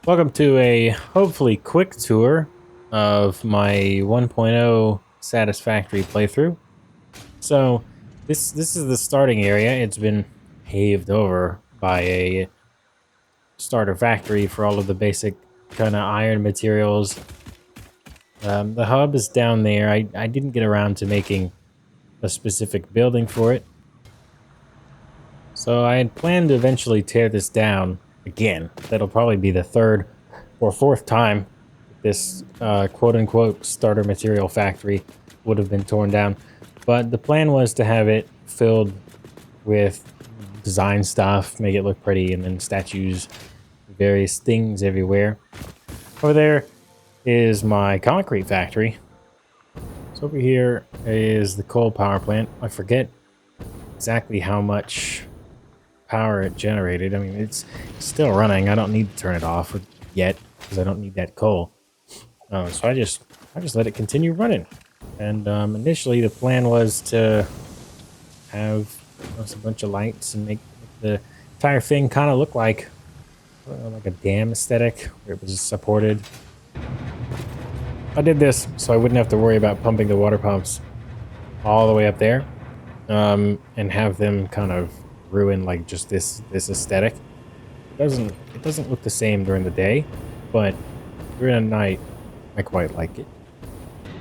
Welcome to a hopefully quick tour of my 1.0 Satisfactory playthrough. So this is the starting area. It's been paved over by a starter factory for all of the basic kind of iron materials. The hub is down there. I didn't get around to making a specific building for it. So I had planned to eventually tear this down again. That'll probably be the third or fourth time this quote-unquote starter material factory would have been torn down. But the plan was to have it filled with design stuff, make it look pretty, and then statues, various things everywhere. Over there is my concrete factory. So over here is the coal power plant. I forget exactly how much power it generated. I mean, it's still running. I don't need to turn it off yet because I don't need that coal. So I just let it continue running. And initially the plan was to have a bunch of lights and make the entire thing kind of look like a dam aesthetic where it was supported. I did this so I wouldn't have to worry about pumping the water pumps all the way up there and have them kind of ruin like just this aesthetic. It doesn't look the same during the day, but during the night I quite like it.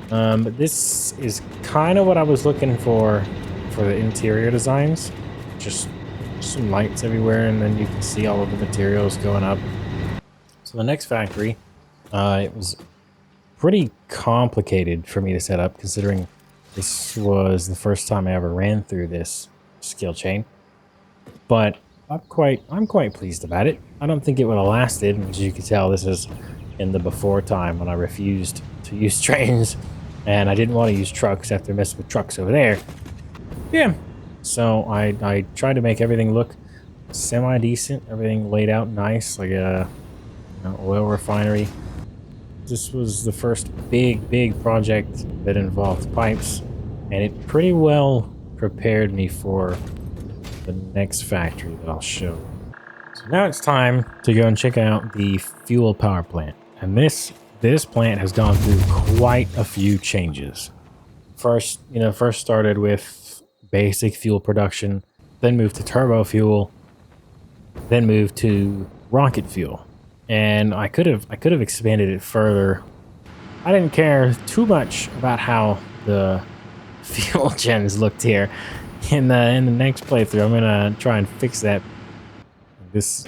But this is kind of what I was looking for the interior designs. Just some lights everywhere, and then you can see all of the materials going up. So the next factory, it was pretty complicated for me to set up, considering this was the first time I ever ran through this skill chain. But I'm quite pleased about it. I don't think it would have lasted. As you can tell, this is in the before time when I refused to use trains and I didn't want to use trucks after messing with trucks over there. Yeah. So I tried to make everything look semi-decent, everything laid out nice, like a oil refinery. This was the first big project that involved pipes, and it pretty well prepared me for the next factory that I'll show. So now it's time to go and check out the fuel power plant. And this plant has gone through quite a few changes. First started with basic fuel production, then moved to turbo fuel, then moved to rocket fuel. And I could have expanded it further. I didn't care too much about how the fuel gens looked here. In the next playthrough, I'm gonna try and fix that. This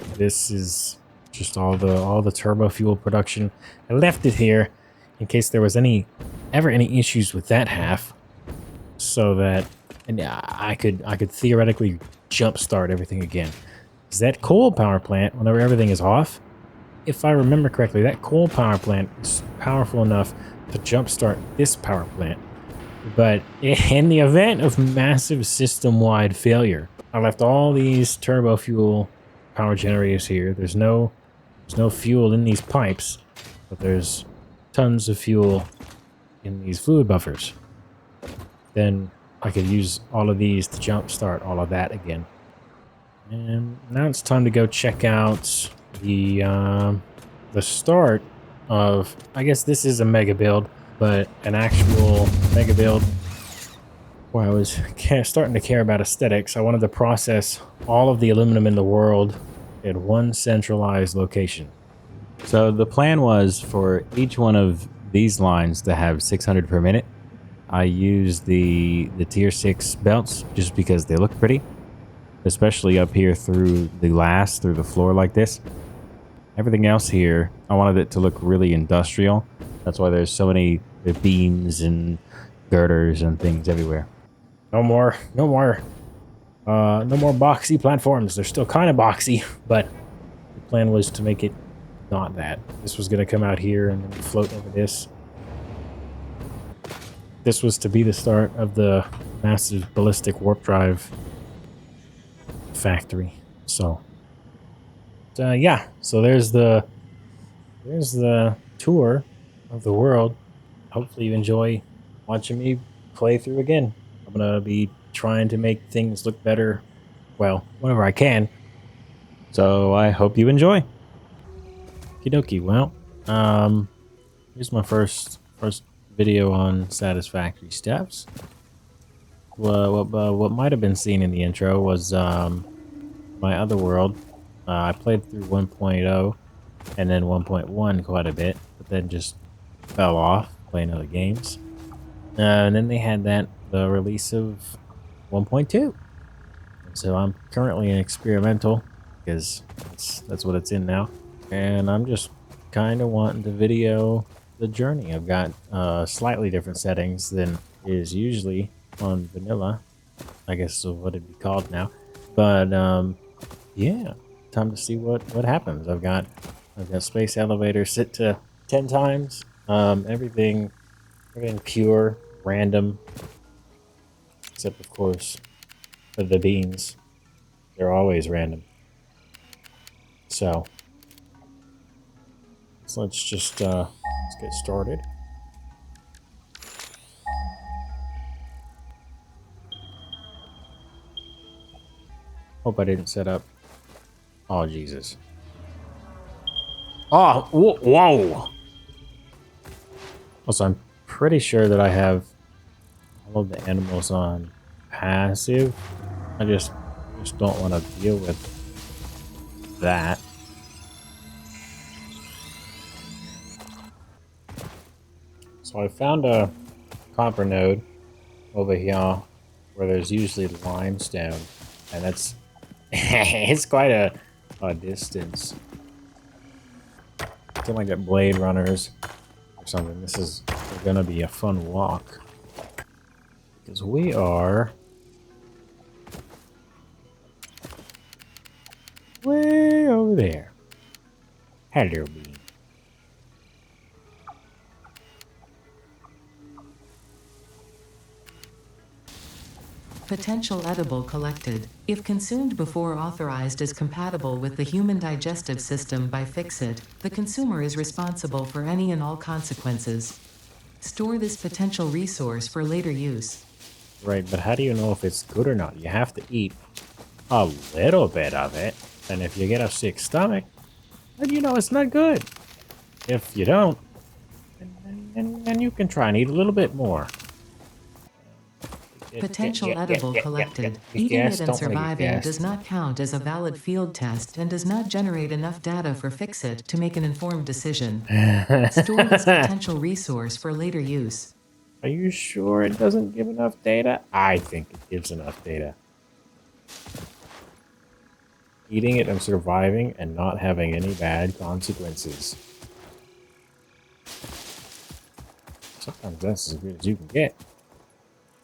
is just all the turbo fuel production. I left it here in case there was ever any issues with that half, so that I could theoretically jumpstart everything again. Is that coal power plant, whenever everything is off, if I remember correctly, that coal power plant is powerful enough to jumpstart this power plant. But in the event of massive system-wide failure, I left all these turbo fuel power generators here. There's no fuel in these pipes, but there's tons of fuel in these fluid buffers. Then I could use all of these to jumpstart all of that again. And now it's time to go check out the start of, I guess this is a mega build, but an actual mega build. Well, I was starting to care about aesthetics. I wanted to process all of the aluminum in the world at one centralized location. So the plan was for each one of these lines to have 600 per minute. I used the tier 6 belts just because they look pretty, especially up here through the floor like this. Everything else here, I wanted it to look really industrial. That's why there's so many beams and girders and things everywhere. No more boxy platforms. They're still kind of boxy, but the plan was to make it not that. This was going to come out here and then float over this. This was to be the start of the massive ballistic warp drive factory. So, yeah. So there's the tour of the world. Hopefully you enjoy watching me play through again. I'm gonna be trying to make things look better, well, whenever I can. So I hope you enjoy. If Okie dokie. Well, here's my first video on Satisfactory steps. What might have been seen in the intro was my other world. I played through 1.0 and then 1.1 quite a bit, but then just fell off playing other games. And then they had the release of 1.2. So I'm currently in experimental because that's what it's in now. And I'm just kind of wanting to video the journey. I've got slightly different settings than is usually on vanilla. I guess is what it'd be called now. But yeah, time to see what happens. I've got space elevator set to 10 times. Everything pure, random, except of course for the beans. They're always random. So let's just let's get started. Hope I didn't set up. Oh Jesus! Oh whoa! Also, I'm pretty sure that I have all of the animals on passive. I just don't want to deal with that. So I found a copper node over here where there's usually limestone, and that's it's quite a distance. Something like at Blade Runners or something. This is gonna be a fun walk because we are way over there. Hello, Bean. Potential edible collected. If consumed before authorized as compatible with the human digestive system by Fixit, the consumer is responsible for any and all consequences. Store this potential resource for later use. Right, but how do you know if it's good or not? You have to eat a little bit of it, and if you get a sick stomach, then you know it's not good. If you don't, then you can try and eat a little bit more. Potential edible collected. Eating it and surviving does not count as a valid field test and does not generate enough data for Fixit to make an informed decision. Store this potential resource for later use. Are you sure it doesn't give enough data? I think it gives enough data. Eating it and surviving and not having any bad consequences. Sometimes that's as good as you can get.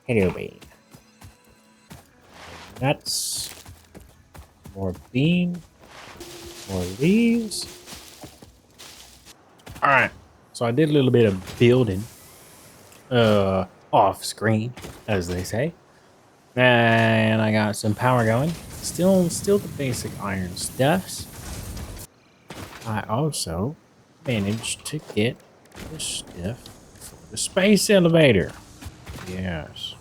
Hello, bean. Nuts. More bean. More leaves. Alright. So I did a little bit of building. Off screen, as they say. And I got some power going. Still the basic iron stuffs. I also managed to get the stuff for the space elevator. Yes.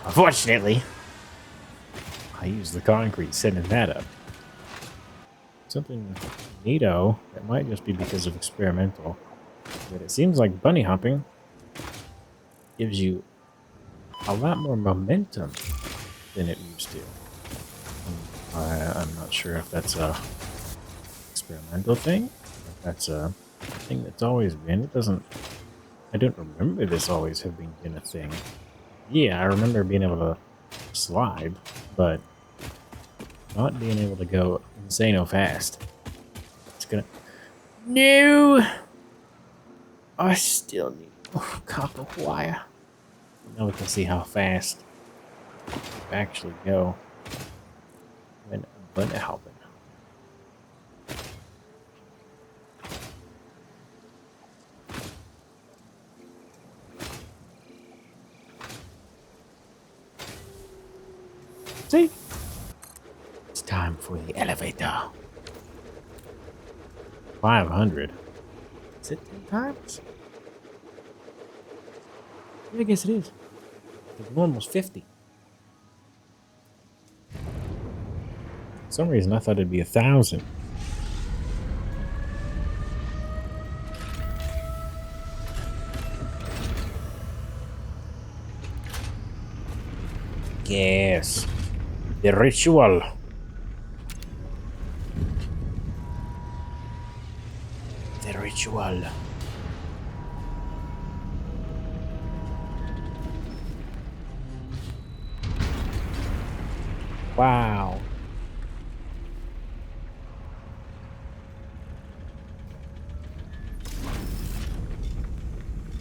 Unfortunately, I used the concrete setting that up. Something neato that might just be because of experimental. But it seems like bunny hopping gives you a lot more momentum than it used to. I'm not sure if that's a experimental thing, or if that's a thing that's always been. I don't remember this always have been a thing. Yeah, I remember being able to slide, but not being able to go insano fast. It's gonna... No! I still need copper wire. Now we can see how fast we actually go when bunny hopping. See? It's time for the elevator. 500. Is it 10 times? Yeah, I guess it is. The normal's 50. For some reason, I thought it'd be 1,000. Yes. The ritual. The ritual. Wow.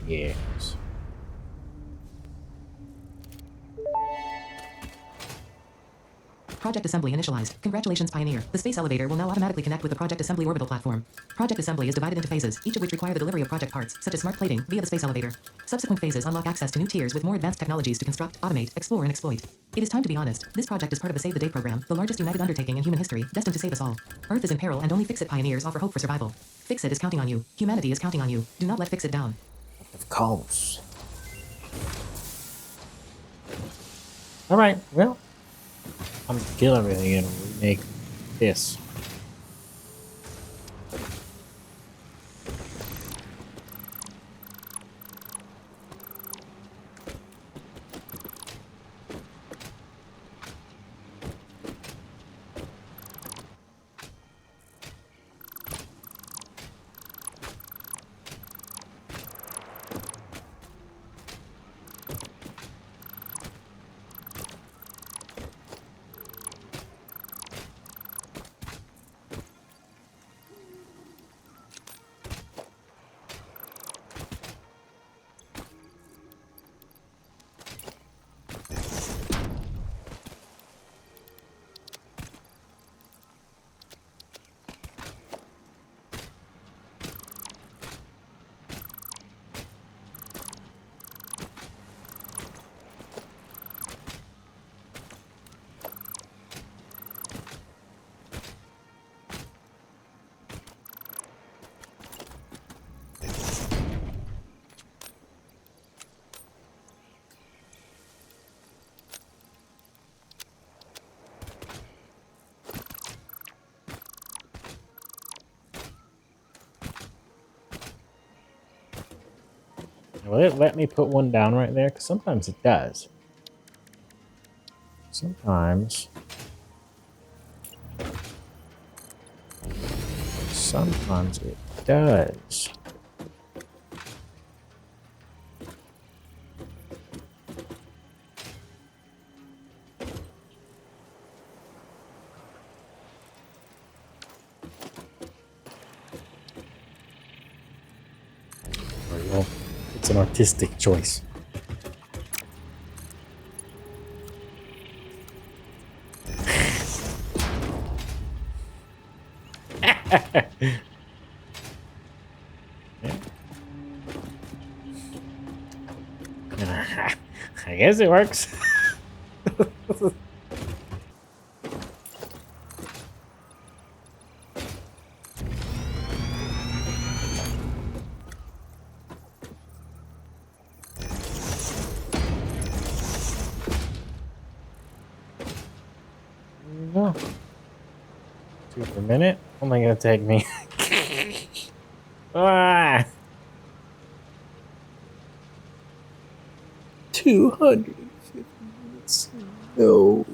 Yes. Project assembly initialized. Congratulations, Pioneer. The space elevator will now automatically connect with the Project Assembly orbital platform. Project assembly is divided into phases, each of which require the delivery of project parts, such as smart plating, via the space elevator. Subsequent phases unlock access to new tiers with more advanced technologies to construct, automate, explore, and exploit. It is time to be honest. This project is part of a Save the Day program, the largest united undertaking in human history, destined to save us all. Earth is in peril, and only Fix-It pioneers offer hope for survival. Fix-It is counting on you. Humanity is counting on you. Do not let Fix-It down. Of course. All right. Well, I'm gonna kill everything and remake this. Will it let me put one down right there? Because sometimes it does. Sometimes it does. Well, it's an artistic choice. I guess it works. No. 2 per minute? How am I gonna take me? Ah! 250 minutes. No.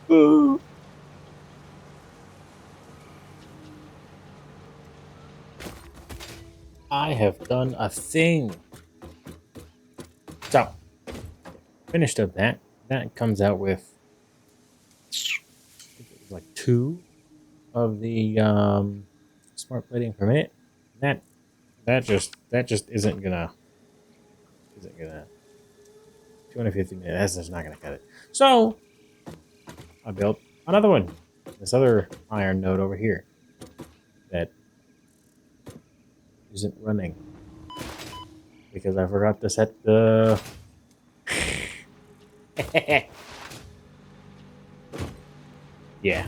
Oh. I have done a thing. So, finished up that. That comes out with like 2 of the smart plating per minute. That just isn't gonna 250 minutes. That's just not gonna cut it. So I built another one. This other iron node over here that isn't running because I forgot to set the. Yeah.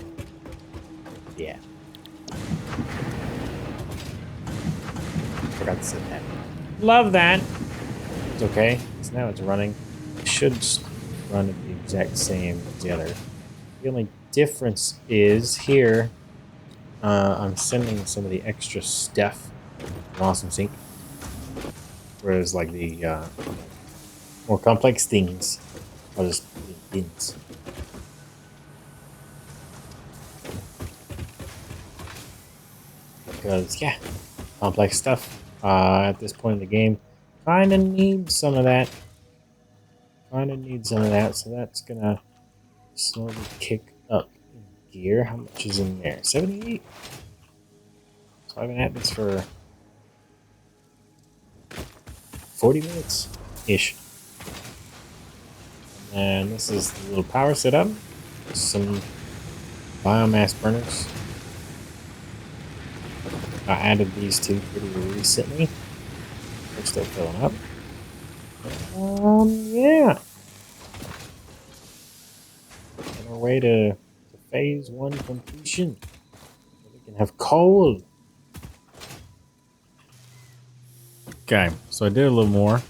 Forgot to set that. Love that. It's okay. So now it's running. It should run at the exact same as the other. The only difference is here, I'm sending some of the extra stuff from Awesome Sync. Whereas like the more complex things. I'll just things. Because yeah, complex stuff. At this point in the game, kind of need some of that. So that's gonna slowly kick up in gear. How much is in there? 78. So I've been at this for 40 minutes ish. And this is the little power setup. Some biomass burners. I added these two pretty recently. They're still filling up. Yeah. On our way to phase 1 completion. So we can have coal. Okay, so I did a little more.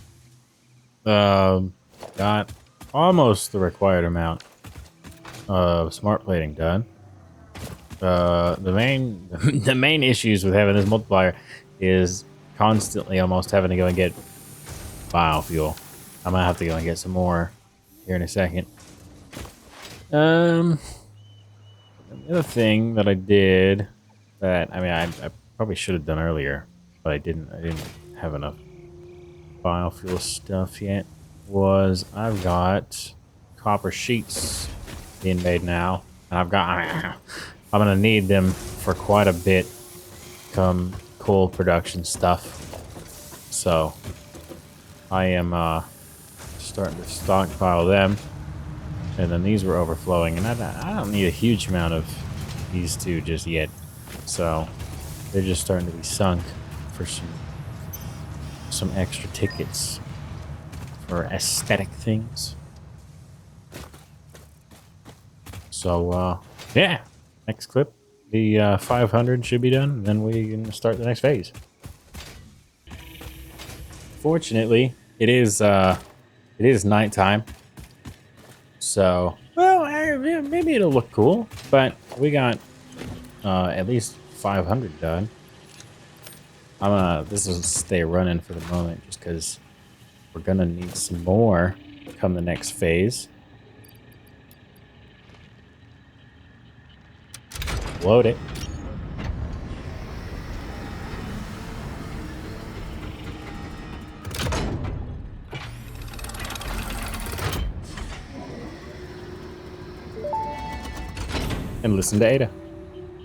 Got almost the required amount of smart plating done. The main the main issues with having this multiplier is constantly almost having to go and get biofuel. I'm gonna have to go and get some more here in a second. The other thing that I did that I probably should have done earlier, but I didn't. I didn't have enough biofuel stuff yet. Was I've got copper sheets being made now, and I'm gonna need them for quite a bit come coal production stuff. So I am starting to stockpile them, and then these were overflowing, and I don't need a huge amount of these two just yet. So they're just starting to be sunk for some extra tickets for aesthetic things. So yeah, next clip, the 500 should be done, and then we can start the next phase. Fortunately, it is nighttime, so well, maybe it'll look cool, but we got at least 500 done. This will stay running for the moment just because we're gonna need some more come the next phase. Load it. And listen to Ada.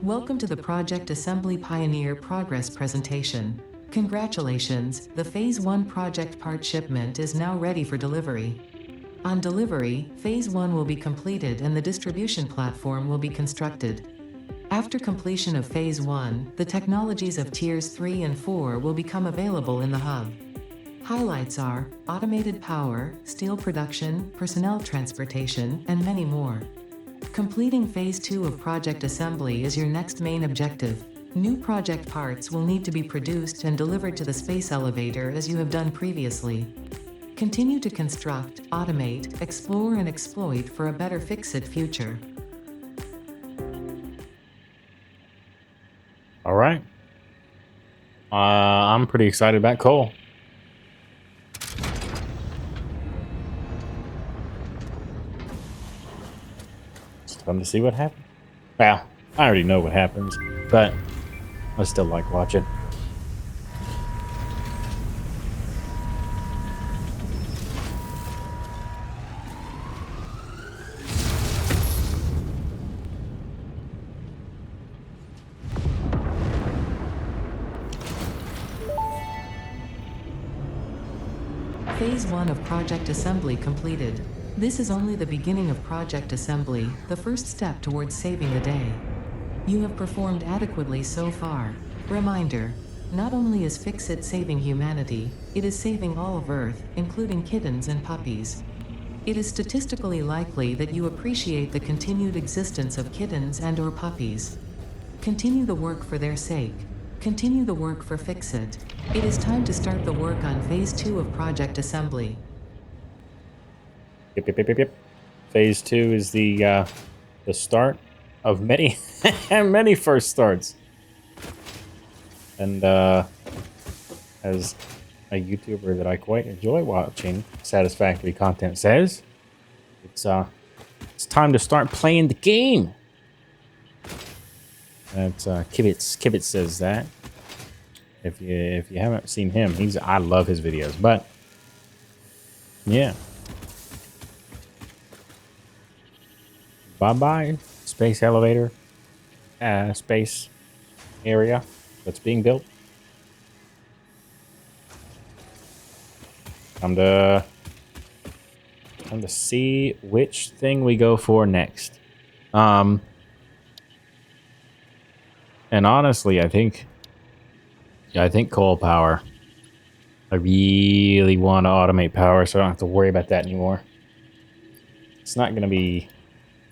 Welcome to the Project Assembly Pioneer Progress presentation. Congratulations, the Phase 1 project part shipment is now ready for delivery. On delivery, Phase 1 will be completed and the distribution platform will be constructed. After completion of Phase 1, the technologies of Tiers 3 and 4 will become available in the hub. Highlights are automated power, steel production, personnel transportation, and many more. Completing Phase 2 of Project Assembly is your next main objective. New project parts will need to be produced and delivered to the space elevator as you have done previously. Continue to construct, automate, explore, and exploit for a better Fix-It future. All right. I'm pretty excited about coal. It's time to see what happens. Well, I already know what happens, but I still like watching. Phase 1 of Project Assembly completed. This is only the beginning of Project Assembly, the first step towards saving the day. You have performed adequately so far. Reminder: not only is Fix-It saving humanity, it is saving all of Earth, including kittens and puppies. It is statistically likely that you appreciate the continued existence of kittens and/or puppies. Continue the work for their sake. Continue the work for Fix-It. It is time to start the work on Phase 2 of Project Assembly. Yep. Phase 2 is the start of many many first starts. And as a YouTuber that I quite enjoy watching, Satisfactory Content, says, it's time to start playing the game. That's Kibitz. Kibitz says that. If you haven't seen him, I love his videos. But yeah, bye bye space elevator, space area that's being built. Time to see which thing we go for next. And honestly, I think coal power. I really want to automate power, so I don't have to worry about that anymore. It's not going to be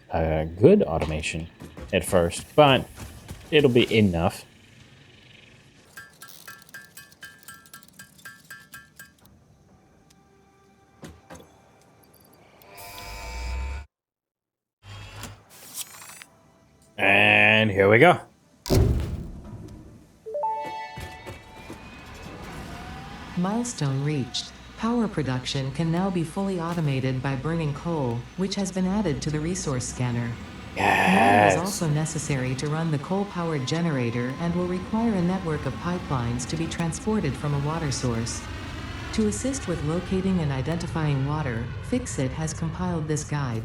a good automation at first, but it'll be enough. And here we go. Milestone reached. Power production can now be fully automated by burning coal, which has been added to the resource scanner. Water is also necessary to run the coal-powered generator and will require a network of pipelines to be transported from a water source. To assist with locating and identifying water, Fixit has compiled this guide.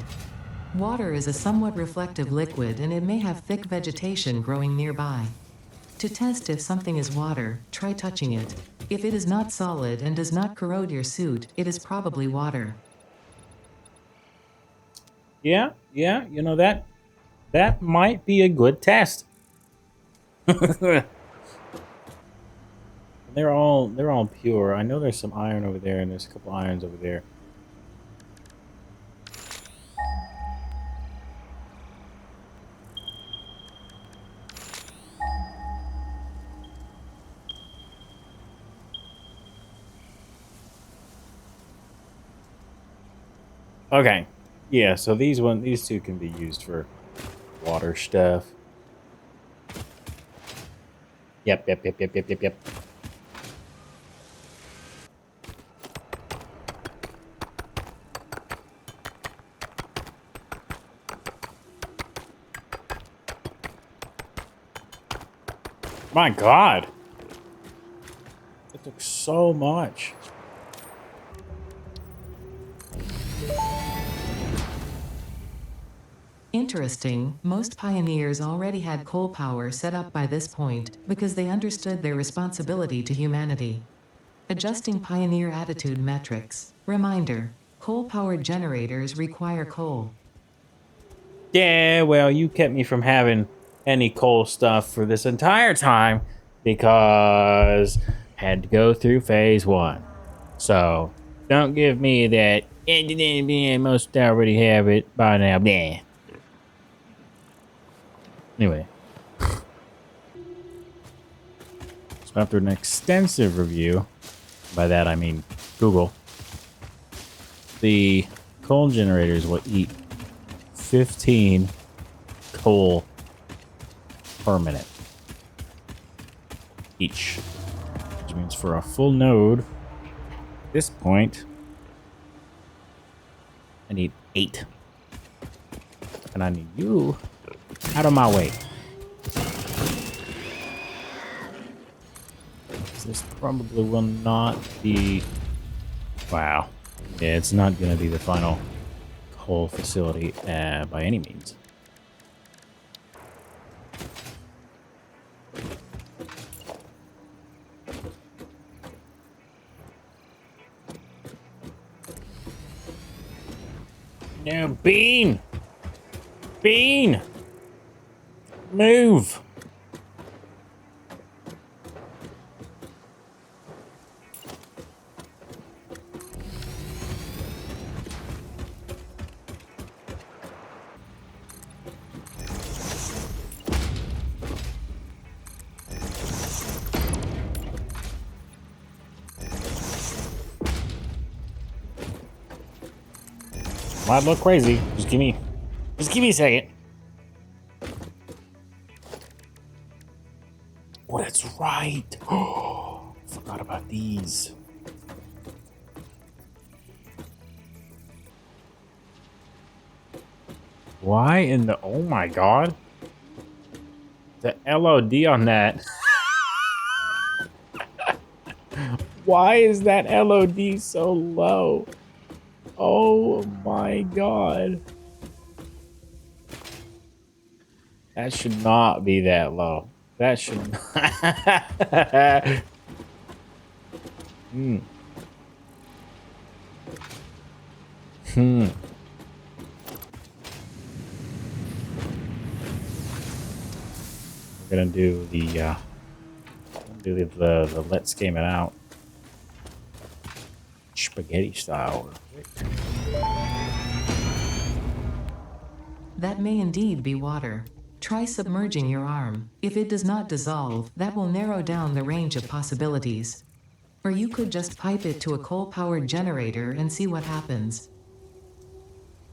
Water is a somewhat reflective liquid and it may have thick vegetation growing nearby. To test if something is water, try touching it. If it is not solid and does not corrode your suit, it is probably water. Yeah, you know that might be a good test. they're all pure. I know there's some iron over there and there's a couple irons over there. Okay. Yeah, so these two can be used for water stuff. Yep. My God. It took so much. Interesting, most pioneers already had coal power set up by this point because they understood their responsibility to humanity. Adjusting pioneer attitude metrics. Reminder, coal-powered generators require coal. Yeah, well, you kept me from having any coal stuff for this entire time because I had to go through phase 1. So don't give me that. Most already have it by now. Bleh. Anyway, so after an extensive review, by that I mean Google, the coal generators will eat 15 coal per minute each, which means for a full node at this point I need 8, and I need you out of my way. This probably will not be, wow, yeah, it's not gonna be the final coal facility by any means. No, Bean! Bean! Move! Might look crazy. Just give me a second. Oh, that's right. Oh, forgot about these. Why in the... Oh my god. The LOD on that. Why is that LOD so low? Oh my god. That should not be that low. That should not. Hmm. Hmm. We're gonna do the let's game it out spaghetti style. That may indeed be water. Try submerging your arm. If it does not dissolve, that will narrow down the range of possibilities. Or you could just pipe it to a coal-powered generator and see what happens.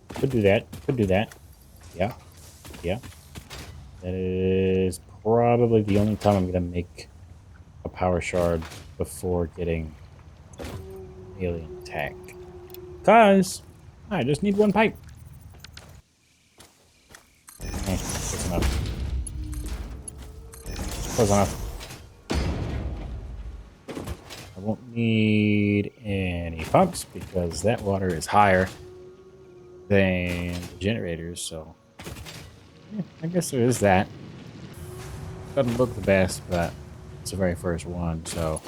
Could do that. Could do that. Yeah. Yeah. That is probably the only time I'm gonna make a power shard before getting alien attack. Cause I just need one pipe. Close enough. Close enough. I won't need any pumps because that water is higher than the generators, so yeah, I guess there is that. Doesn't look the best, but it's the very first one, so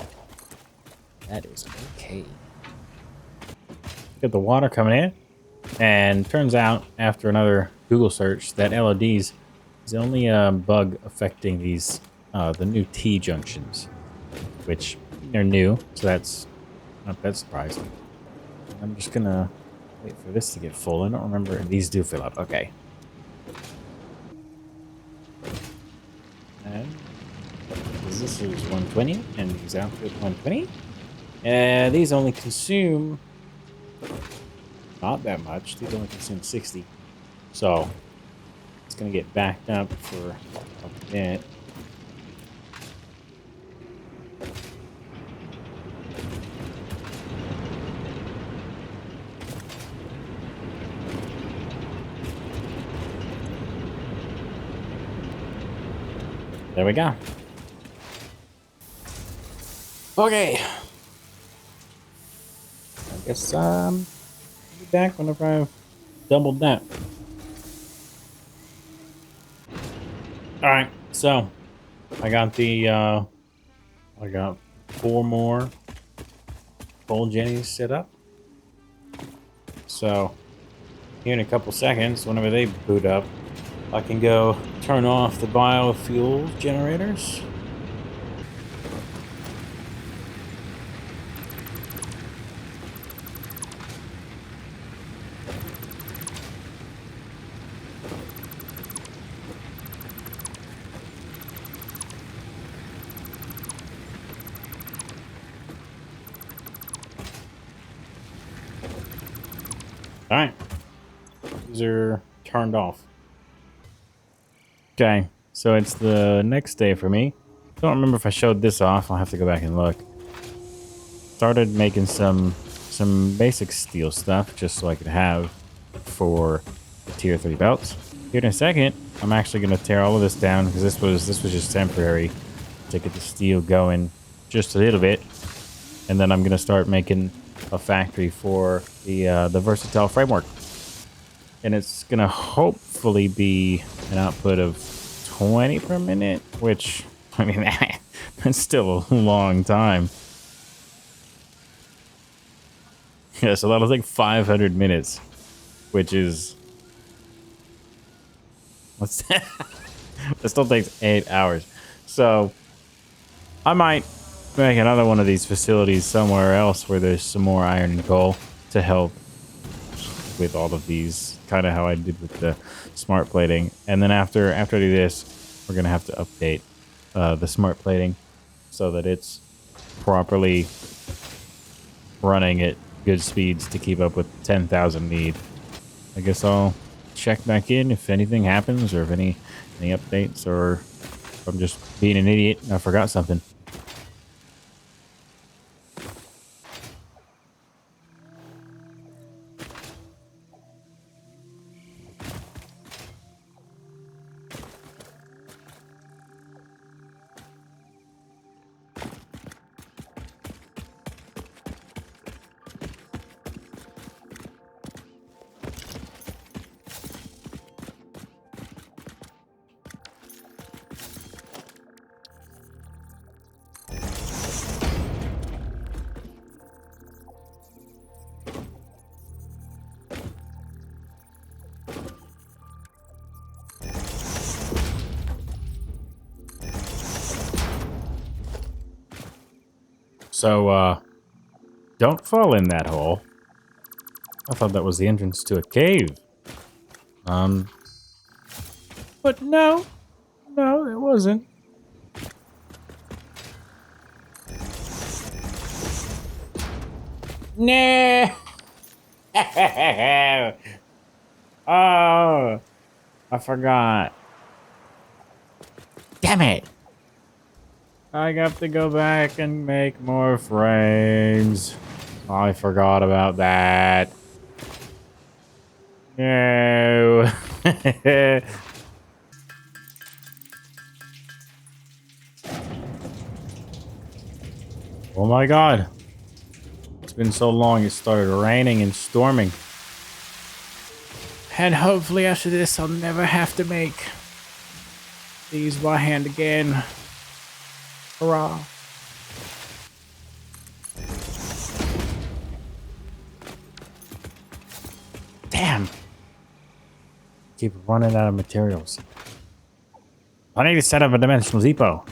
that is okay. Get the water coming in, and turns out after another Google search that LODs is the only bug affecting these the new T junctions, which they're new, so that's not that surprising. I'm just gonna wait for this to get full. I don't remember. These do fill up. Okay. And this is 120, and these output 120. And these only consume not that much. These only consume 60. So it's gonna get backed up for a bit. There we go. Okay. I guess I'll be back whenever I've doubled that. Alright, so I got I got 4 more coal jennies set up. So here in a couple seconds, whenever they boot up, I can go turn off the biofuel generators. All right, these are turned off. Okay, so it's the next day for me. Don't remember if I showed this off. I'll have to go back and look. Started making some basic steel stuff just so I could have for the tier 3 belts. Here in a second, I'm actually going to tear all of this down because this was just temporary to get the steel going just a little bit, and then I'm going to start making a factory for the versatile framework, and it's going to hopefully be an output of 20 per minute, which I mean that's still a long time. Yeah, so that'll take 500 minutes, which is what's that? It still takes 8 hours. So I might make another one of these facilities somewhere else where there's some more iron and coal to help with all of these, kind of how I did with the smart plating. And then after I do this, we're gonna have to update the smart plating so that it's properly running at good speeds to keep up with 10,000 need. I guess I'll check back in if anything happens or if any updates, or if I'm just being an idiot and I forgot something. So, don't fall in that hole. I thought that was the entrance to a cave. But no. No, it wasn't. No! Oh, I forgot. Damn it! I got to go back and make more frames. I forgot about that. No. Oh my god. It's been so long it started raining and storming. And hopefully after this I'll never have to make these by hand again. Hurrah. Damn. Keep running out of materials. I need to set up a dimensional depot.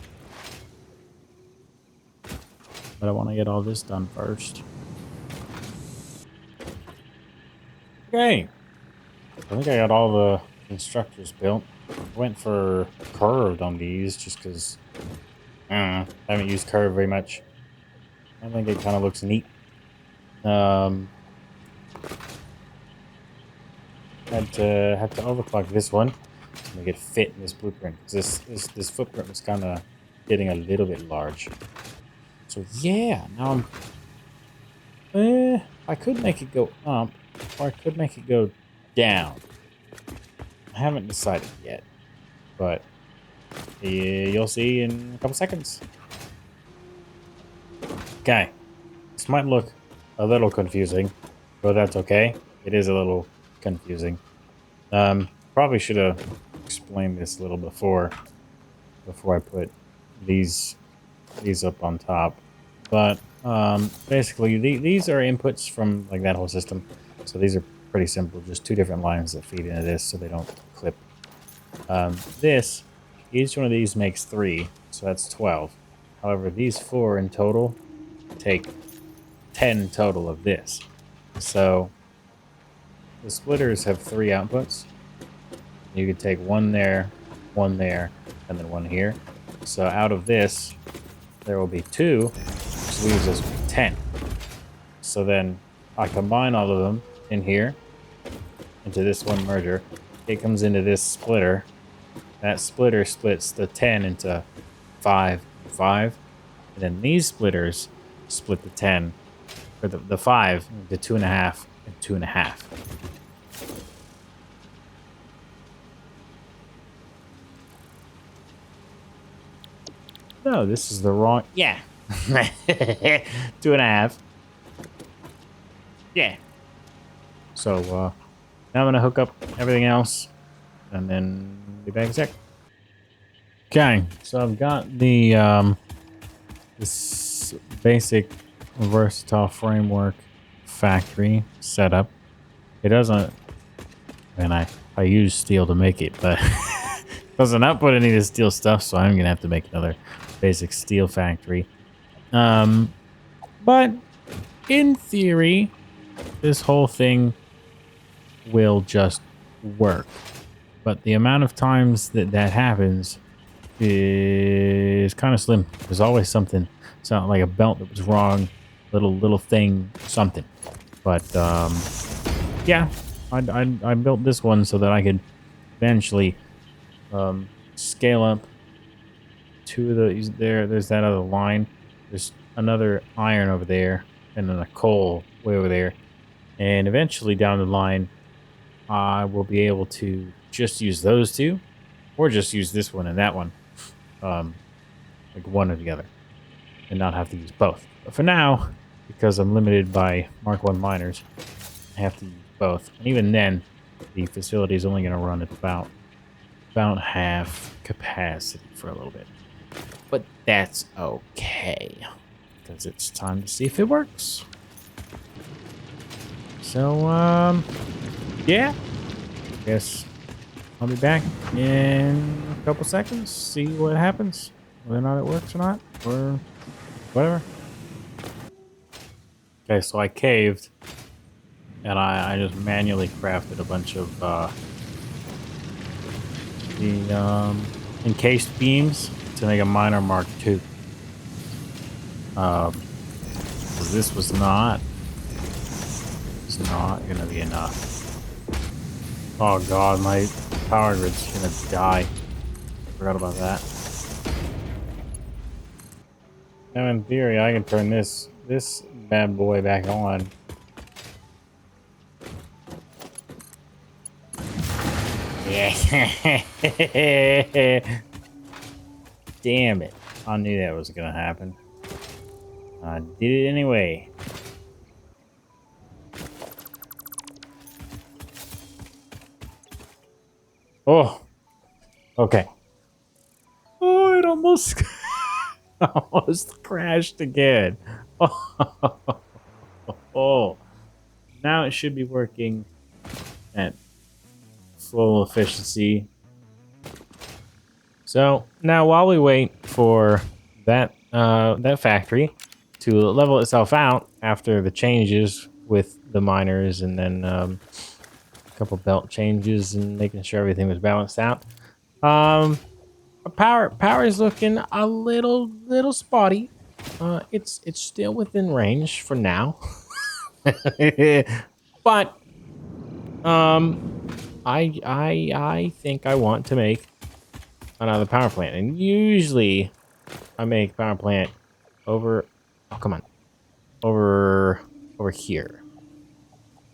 But I want to get all this done first. Okay. I think I got all the constructors built. I went for curved on these just because I haven't used curve very much. I think it kind of looks neat. Had to overclock this one to make it fit in this blueprint. This footprint was kind of getting a little bit large. So yeah, now I'm. I could make it go up, or I could make it go down. I haven't decided yet, but you'll see in a couple seconds. Okay, this might look a little confusing, but that's okay. It is a little confusing. Probably should have explained this a little before I put these up on top. But basically, these are inputs from like that whole system. So these are pretty simple, just two different lines that feed into this, so they don't clip. Each one of these makes 3, so that's 12. However, these 4 in total take 10 total of this. So the splitters have 3 outputs. You could take one there, and then one here. So out of this, there will be 2, which leaves us with 10. So then I combine all of them in here into this one merger. It comes into this splitter. That splitter splits the 10 into 5 and 5. And then these splitters split the 10, or the 5 into 2.5 and 2.5. No, this is the wrong. Yeah. 2.5. Yeah. So, now I'm going to hook up everything else and then be back in a sec. Okay, so I've got the, this basic versatile framework factory set up. It doesn't, and I use steel to make it, but doesn't output any of the steel stuff, so I'm going to have to make another basic steel factory. But in theory, this whole thing will just work. But the amount of times that happens is kind of slim. There's always something. It's not like a belt that was wrong, little thing, something. But yeah, I built this one so that I could eventually scale up 2 of these. There's that other line. There's another iron over there, and then a coal way over there. And eventually down the line, I will be able to just use those 2, or just use this one and that one, like one or the other, and not have to use both. But for now, because I'm limited by Mark 1 miners, I have to use both. And even then, the facility is only going to run at about half capacity for a little bit. But that's okay, because it's time to see if it works. So, yeah. Guess I'll be back in a couple seconds, see what happens, whether or not it works or not, or whatever. Okay, so I caved, and I just manually crafted a bunch of the encased beams to make a miner Mark II. 'Cause this was not gonna be enough. Oh god, my power grid's gonna die. Forgot about that. Now in theory, I can turn this bad boy back on. Yeah. Damn it. I knew that was gonna happen. I did it anyway. Oh, okay. Oh, it almost almost crashed again. Oh, now it should be working at full efficiency. So now while we wait for that factory to level itself out after the changes with the miners and then a couple belt changes and making sure everything was balanced out. Um, power is looking a little spotty. It's still within range for now, but um, I think I want to make another power plant, and usually I make power plant over. Oh come on, over here.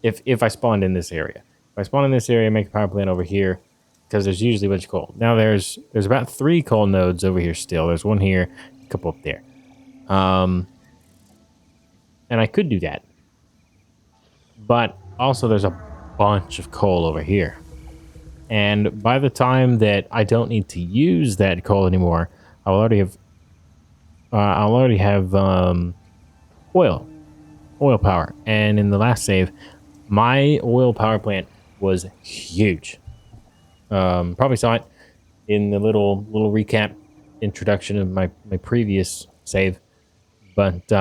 If I spawned in this area, if I spawn in this area, make a power plant over here because there's usually a bunch of coal. Now there's about 3 coal nodes over here still. There's one here, a couple up there. And I could do that, but also there's a bunch of coal over here. And by the time that I don't need to use that coal anymore, I'll already have oil power. And in the last save, my oil power plant was huge. Probably saw it in the little recap introduction of my previous save. But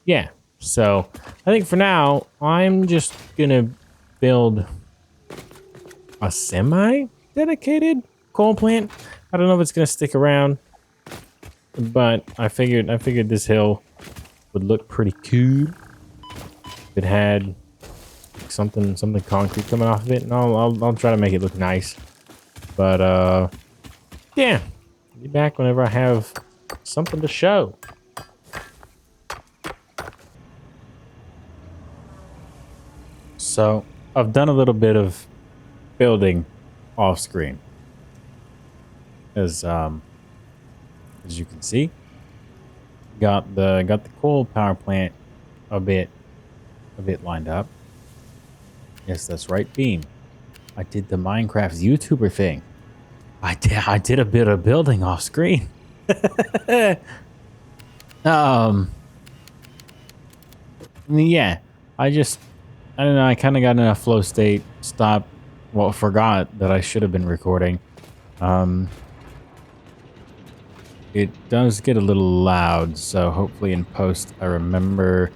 yeah, so I think for now I'm just gonna build a semi dedicated coal plant. I don't know if it's gonna stick around, but I figured this hill would look pretty cool if it had something concrete coming off of it, and I'll try to make it look nice. But yeah, be back whenever I have something to show. So I've done a little bit of building off screen, as you can see. Got the coal power plant a bit lined up. Yes, that's right, Beam. I did the Minecraft YouTuber thing. I did a bit of building off screen. Yeah, I don't know, I kind of got in a flow state, forgot that I should have been recording. It does get a little loud, so hopefully in post I remember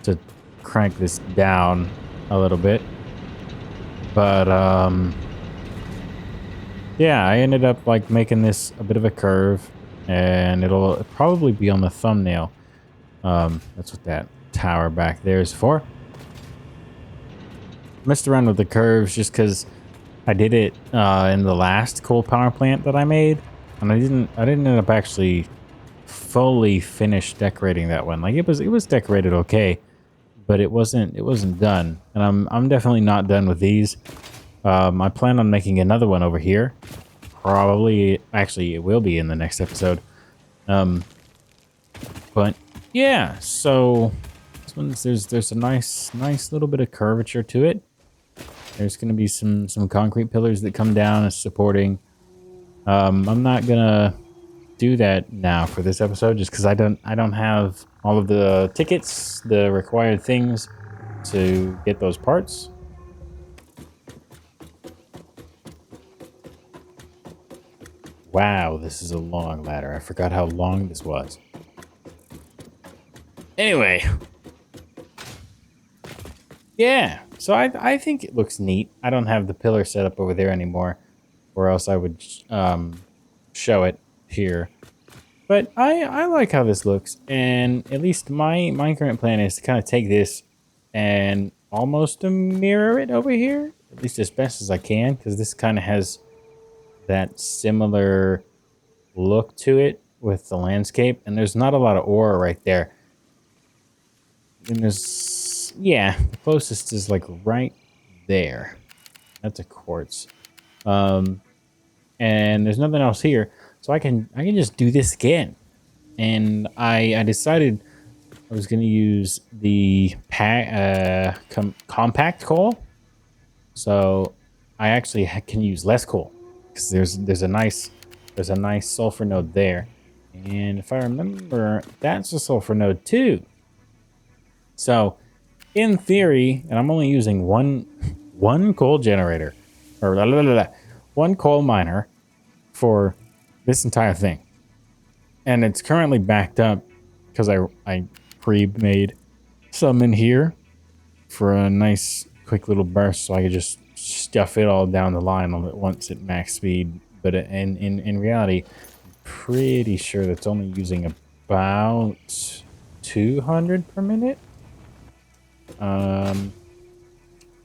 to crank this down a little bit. But yeah, I ended up like making this a bit of a curve, and it'll probably be on the thumbnail. That's what that tower back there is for. Messed around with the curves just because I did it in the last coal power plant that I made, and I didn't end up actually fully finish decorating that one. Like it was decorated okay, but it wasn't done, and I'm definitely not done with these. I plan on making another one over here. Probably, actually, it will be in the next episode. But yeah, so this one's there's a nice little bit of curvature to it. There's going to be some concrete pillars that come down as supporting. I'm not gonna do that now for this episode just because I don't have all of the tickets, the required things to get those parts. Wow, this is a long ladder. I forgot how long this was. Anyway, Yeah, so I think it looks neat. I don't have the pillar set up over there anymore, or else I would show it here. But I like how this looks, and at least my current plan is to kind of take this and almost mirror it over here, at least as best as I can, because this kind of has that similar look to it with the landscape, and there's not a lot of aura right there. And there's, yeah, the closest is like right there. That's a quartz. Um, and there's nothing else here, so I can just do this again. And I decided I was gonna use the compact coal, so I actually can use less coal because there's a nice sulfur node there, and if I remember, that's a sulfur node too. So in theory, and I'm only using one coal generator or one coal miner for this entire thing, and it's currently backed up because I pre-made some in here for a nice quick little burst, so I could just stuff it all down the line all at once at max speed. But in reality, I'm pretty sure that's only using about 200 per minute. Um,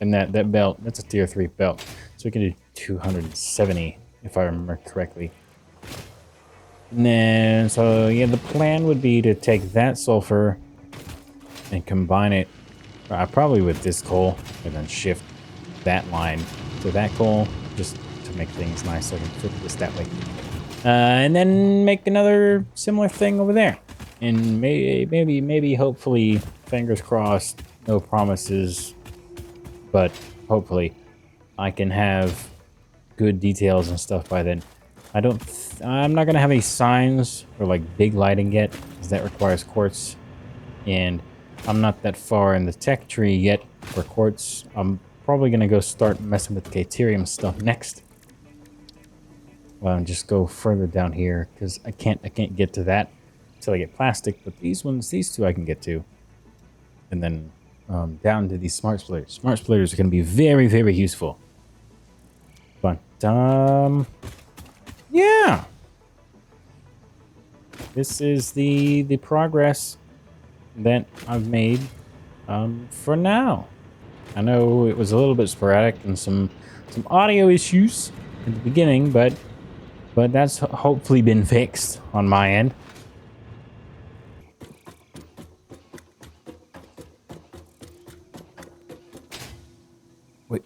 and that belt, that's a tier 3 belt, so we can do 270 if I remember correctly. And then, so yeah, the plan would be to take that sulfur and combine it probably with this coal, and then shift that line to that coal just to make things nice, so I can flip this that way. And then make another similar thing over there. And maybe, hopefully, fingers crossed, no promises, but hopefully I can have good details and stuff by then. I'm not gonna have any signs or like big lighting yet, because that requires quartz, and I'm not that far in the tech tree yet for quartz. I'm probably gonna go start messing with the Caterium stuff next. Well, and just go further down here because I can't get to that until I get plastic. But these two I can get to, and then down to these smart splitters. Smart splitters are gonna be very, very useful. But yeah, this is the progress that I've made for now. I know it was a little bit sporadic and some audio issues at the beginning, but that's hopefully been fixed on my end. Wait.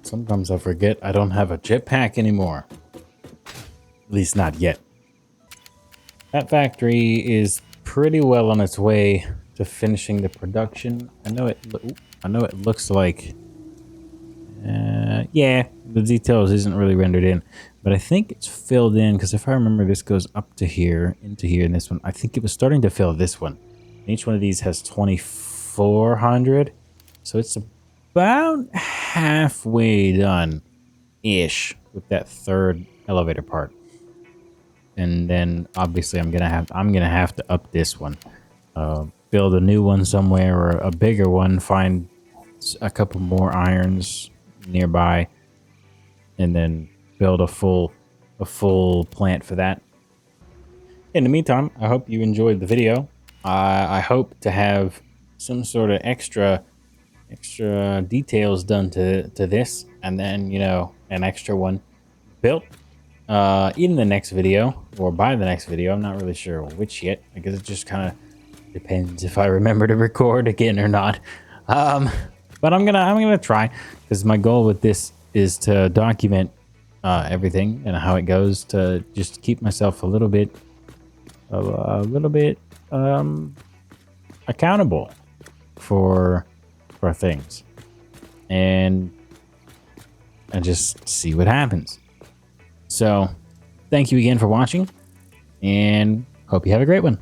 Sometimes I forget I don't have a jetpack anymore. At least not yet. That factory is pretty well on its way to finishing the production. I know it looks like yeah, the details isn't really rendered in, but I think it's filled in, because if I remember, this goes up to here, into here, and this one, I think it was starting to fill this one. And each one of these has 2,400, so it's about halfway done ish with that third elevator part. And then obviously I'm gonna have to up this one, build a new one somewhere, or a bigger one, find a couple more irons nearby, and then build a full plant for that. In the meantime, I hope you enjoyed the video. I hope to have some sort of extra details done to this, and then, you know, an extra one built in the next video, or by the next video. I'm not really sure which yet, because it just kind of depends if I remember to record again or not. But I'm gonna try, because my goal with this is to document everything and how it goes, to just keep myself a little bit accountable for things, and just see what happens. So thank you again for watching, and hope you have a great one.